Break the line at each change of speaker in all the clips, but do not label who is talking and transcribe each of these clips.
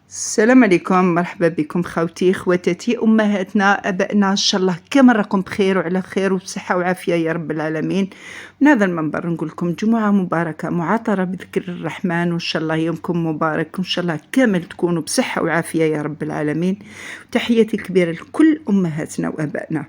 السلام عليكم، مرحبا بكم خوتي خواتاتي أمهاتنا أبائنا، إن شاء الله كامل راكم بخير وعلى خير وبصحة وعافية يا رب العالمين. من هذا المنبر نقول لكم جمعة مباركة معاطرة بذكر الرحمن، وإن شاء الله يومكم مبارك وإن شاء الله كامل تكونوا بصحة وعافية يا رب العالمين. تحياتي كبيرة لكل أمهاتنا وأبائنا.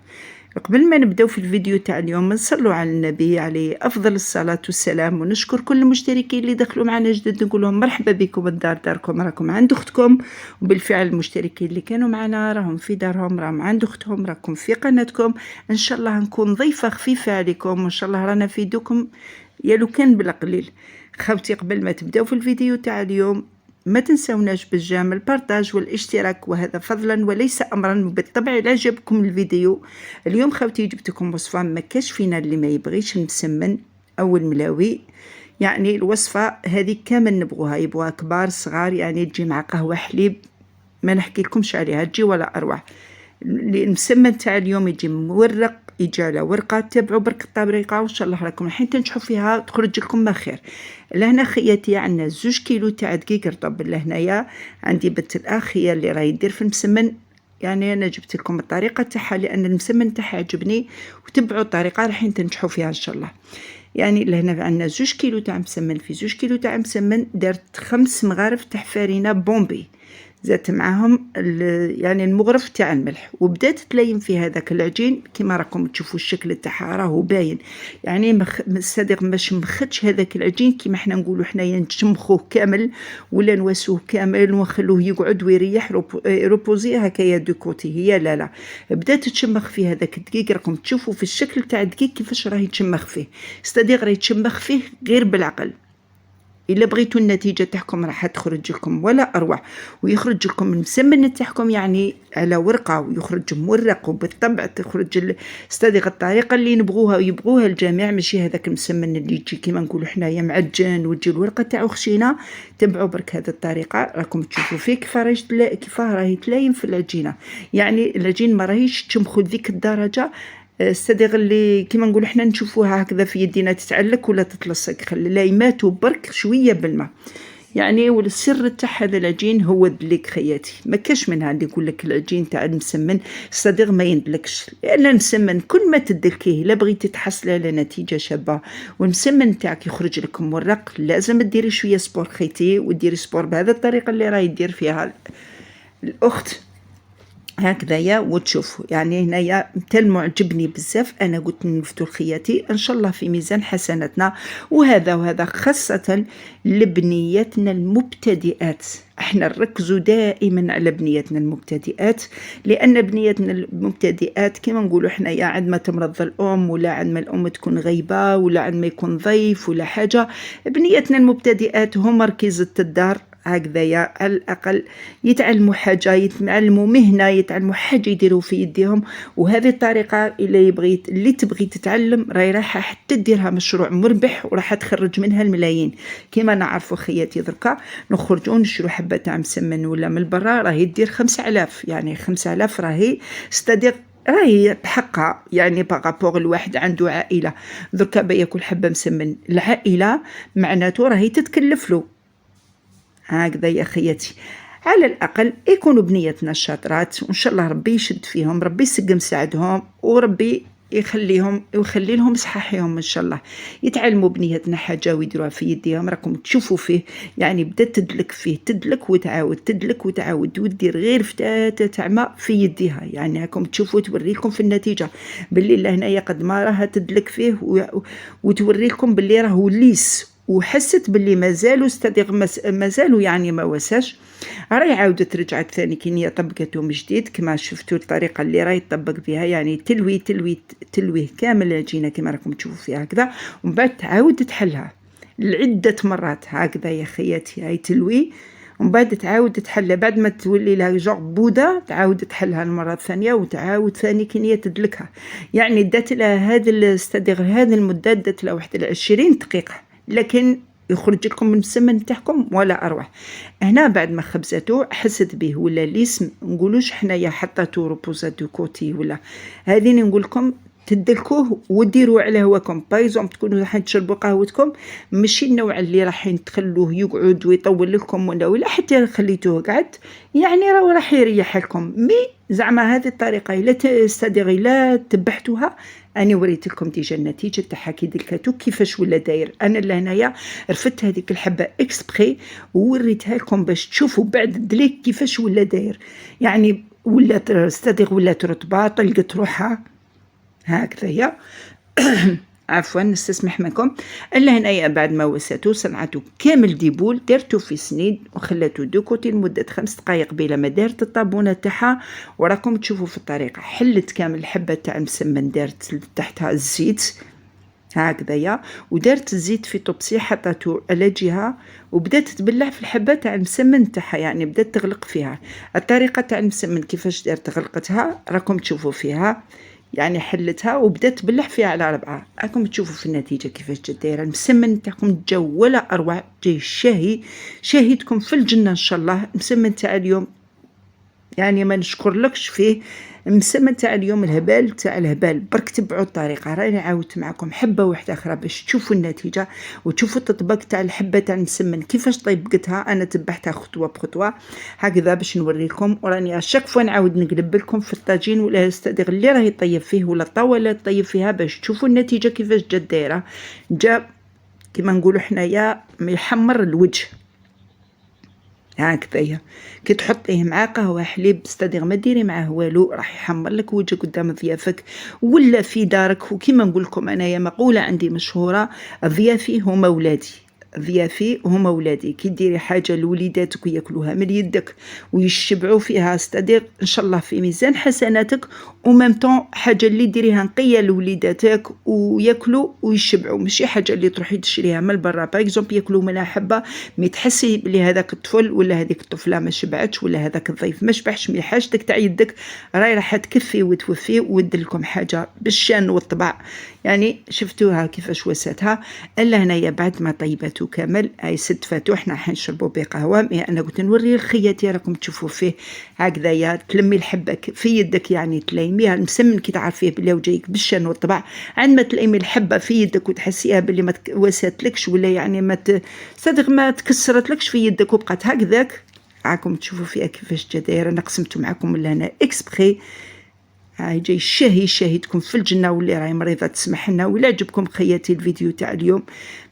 قبل ما نبداو في الفيديو تاع اليوم نصلوا على النبي عليه افضل الصلاه والسلام، ونشكر كل المشتركين اللي دخلوا معنا جدد، نقول لهم مرحبا بكم، الدار داركم، راكم عند اختكم. وبالفعل المشتركين اللي كانوا معنا راهم في دارهم، راهم عند اختهم، راكم في قناتكم. ان شاء الله نكون ضيفه خفيفه عليكم، وان شاء الله رانا نفيدكم يا لو كان بالقليل. خوتي قبل ما تبداو في الفيديو تاع اليوم ما تنسوناش بالجام البارتاج والاشتراك، وهذا فضلا وليس امرا. بالطبع إذا عجبكم الفيديو اليوم خوتي جبتكم وصفه ما كاش فينا اللي ما يبغيش المسمن او الملاوي. يعني الوصفه هذه كامل نبغوها، يبغوها كبار صغار، يعني تجي مع قهوه حليب ما نحكي لكمش عليها، تجي ولا اروع. المسمن تاع اليوم يجي مورق، يجي على ورقه. تابعوا برك الطريقه وان شاء الله راكم الحين تنجحوا فيها، تخرج لكم ما خير. لهنا خياتي عندنا 2 كيلو تاع دقيق رطب. لهنايا عندي بنت الاخ هي اللي راهي دير في المسمن، يعني انا جبت لكم الطريقه تاعها لان المسمن تاعها عجبني، وتبعوا الطريقه رايحين تنجحوا فيها ان شاء الله. يعني لهنا عندنا 2 كيلو تاع مسمن. في 2 كيلو تاع مسمن درت 5 مغارف تاع فارينه بومبي، زدت معاهم يعني المغرف تاع الملح، وبدات تلين في هذاك العجين كما راكم تشوفوا الشكل تاعها راهو باين. يعني صدق باش مخدش هذاك العجين كما احنا نقولوا حنايا نشمخوه كامل ولا نواسوه كامل ونخلوه يقعد ويريح روبوزي هكايا دو كوتي. هي لا بدات تشمخ في هذاك الدقيق، راكم تشوفوا في الشكل تاع الدقيق كيفاش راهي تشمخ فيه. صدق راهي تشمخ فيه غير بالعقل. إلا بغيتوا النتيجة تاعكم راح تخرج لكم ولا أروع، ويخرج لكم المسمن تاعكم يعني على ورقة، ويخرج مورق، وبالطبع تخرج صدق الطريقة اللي نبغوها ويبغوها الجميع، ماشي هذاك المسمن اللي يجي كيما نقولوا حنايا معجن وتجي الورقة تاعو خشينة. تبعوا برك هذه الطريقة راكم تشوفوا فيه كيف راهي تلاين في العجينة. يعني العجين ما راهيش تشمخوا لذيك الدرجة. الصديق اللي كيما نقولوا حنا نشوفوها هكذا في يدينا تتعلك ولا تتلصق، خلي لايماتو برك شويه بالماء. يعني والسر تاع هذا العجين هو الدليك خياتي، ما كاش منها اللي يقول لك العجين تاع المسمن صديق ما يندلكش، لان المسمن كل ما تدلكيه لا بغيتي تحصلي على نتيجه شابه والمسمن تاعك يخرج لك مورق، لازم ديري شويه سبور خيتي، وديري سبور بهذه الطريقه اللي راهي دير فيها الاخت هكذايا. وتشوفوا يعني هنايا تال معجبني بزاف، انا قلت نفتو لخياتي ان شاء الله في ميزان حسناتنا. وهذا خاصة لبنياتنا المبتدئات، احنا نركزوا دائما على بنياتنا المبتدئات، لان بنياتنا المبتدئات كما نقولوا حنايا عندما تمرض الام، ولا عندما الام تكون غيبة، ولا عندما يكون ضيف ولا حاجة، بنياتنا المبتدئات هم ركيزة الدار. هكذايا على الأقل يتعلموا حاجة، يتعلموا مهنة، يتعلموا حاجة يديروا في يديهم. وهذه الطريقة اللي تبغي تتعلم راهي رايحة حتى ديرها مشروع مربح، وراح تخرج منها الملايين. كما نعرفوا خياتي دركا نخرجوا نشرو حبة تاع مسمن ولا من برا راهي تدير 5000، يعني 5000 راهي استدير راهي بحقها، يعني باغابوغ الواحد عنده عائلة دركا بياكل حبة مسمن، العائلة معناته راهي تتكلف له. هكذا يا خياتي، على الأقل يكونوا بنيتنا شاطرات، وإن شاء الله ربي يشد فيهم، ربي يسقم ساعدهم، وربي يخلي لهم صحاحهم إن شاء الله. يتعلموا بنيتنا حاجة ويديروها في يديهم، راكم تشوفوا فيه يعني بدات تدلك فيه، تدلك وتعاود، تدلك وتعاود، ودير غير فتاتة تاع ماء في يديها. يعني راكم تشوفوا توريكم في النتيجة باللي هنايا قد ما راها تدلك فيه وتوريكم باللي راهو ليس، وحست باللي مازالوا يعني ما وساش. راهي عاودت رجعت ثاني كي طبقته من جديد كما شفتوا الطريقه اللي راهي تطبق بها، يعني تلوي كامل العجينه كما راكم تشوفوا فيها هكذا، ومن بعد تعاود تحلها لعده مرات هكذا يا خياتي. هاي تلوي ومن بعد تعاود تحلها، بعد ما تولي لها جوغ بوده تعاود تحلها المره الثانيه، وتعاود ثاني كي تدلكها. يعني دات لها هذه المده دات لها واحد 20 دقيقه، لكن يخرج لكم من المسمن تاعكم ولا اروح. هنا بعد ما خبزته حست به ولا ليسم، نقولوش حنايا حطاتو روبوزا دو كوتي ولا هذه نقول لكم تدلكوه وديروا عليه هواكم بايزوم تكونوا راح تشربوا قهوتكم، ماشي النوع اللي راح تخلوه يقعد ويطول لكم ولا حتى خليتوه قعد يعني راح يريح لكم. مي زعما هذه الطريقه الا تستدغي لا تبحتوها، انا وريت لكم ديجا النتيجه تاعها كي دلكاتو كيفاش ولا داير. انا لهنايا رفدت هذيك الحبه اكسبري ووريتها لكم باش تشوفوا بعد الدليك كيفاش ولا داير، يعني ولات استدغ ولات رطبه طلقت روحها هكذايا. عفوا نستسمح منكم. الا هنايا بعد ما وساتو صنعتو كامل ديبول، درتو في سنيد وخلاتو دو كوتي لمده 5 دقائق بلا ما دارت الطابونه تاعها، وراكم تشوفوا في الطريقه حلت كامل الحبه تاع المسمن، دارت تحتها الزيت هكذايا، ودارت الزيت في طبسي حطاتو على جهه وبدات تبلع في الحبه تاع المسمن تاعها، يعني بدات تغلق فيها. الطريقه تاع المسمن كيفاش دارت غلقتها راكم تشوفوا فيها، يعني حلتها وبدات تبلع فيها على 4. راكم تشوفوا في النتيجه كيفاش جات دايره. المسمن تاعكم جا ولا اروع، جاي شاهي شاهدكم في الجنه ان شاء الله. المسمن تاع اليوم يعني ما نشكرلكش فيه، المسمن تاع اليوم الهبال تاع الهبال. برك تبعوا الطريقه، راني عاودت معكم حبه واحده اخرى باش تشوفوا النتيجه وتشوفوا التطبيق تاع الحبه تاع المسمن كيفاش طيبقتها. انا تبعتها خطوه بخطوه هكذا باش نوريكم، وراني اشاك فوا نعاود نقلب لكم في الطاجين ولا استدغ اللي راهي طيب فيه ولا الطاوله طيب فيها باش تشوفوا النتيجه كيفاش جات دايره. جا كما نقولوا حنايا يحمر الوجه هكذايا. كي تحطيه مع قهوه حليب استدير ما ديري معاه والو، راح يحمر لك وجهك قدام ضيافك ولا في دارك. وكما نقول لكم انايا مقوله عندي مشهوره، ضيافي هما ولادي، ضيافي هما ولادي. كي ديري حاجه لوليداتك وياكلوها من يدك ويشبعوا فيها استدير ان شاء الله في ميزان حسناتك، وميم طون حاجه اللي ديريها نقيه لوليداتك وياكلوا ويشبعوا، ماشي حاجه اللي تروحي تشريها من برا باغ اكزومبل ياكلوا منها حبه مي تحسي بلي هذاك الطفل ولا هذيك الطفله ما شبعتش ولا هذاك الضيف ما شبعش، مي حاجتك تاع يدك راهي راح تكفي وتوفي ودلكم حاجه بالشان والطبع. يعني شفتوها كيفاش وساتها. الا هنايا بعد ما طيبته كامل هاي 6 فاتو حنا حنشربوا بقهوه، مي انا قلت نوري الخياتي راكم تشوفوا فيه هكذايا. تلمي الحبه في يدك يعني تليميها، المسمن كي تعرفيه بلي وجايك بالشان والطبع، عندما تليمي الحبه في يدك وتحسيها بلي ما وساتلكش ولا يعني صدق ما تكسرتلكش في يدك وبقات هكذاك، راكم تشوفوا فيها كيفاش جا دايره. انا قسمته معكم من هنا اكسبري. هاي جاي الشهي شاهدكم في الجنه واللي راهي مريضه تسمح لنا. ولا عجبكم خياتي الفيديو تاع اليوم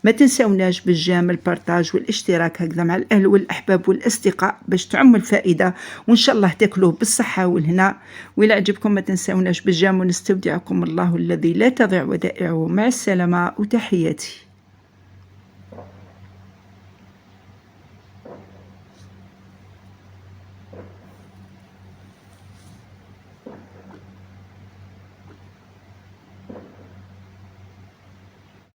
ما تنساوناش بالجام البارطاج والاشتراك هكذا مع الاهل والاحباب والاصدقاء باش تعم الفائده، وان شاء الله تاكلوه بالصحه والهنا. ولا عجبكم ما تنساوناش بالجام، ونستودعكم الله الذي لا تضيع ودائعه. مع السلامه وتحياتي.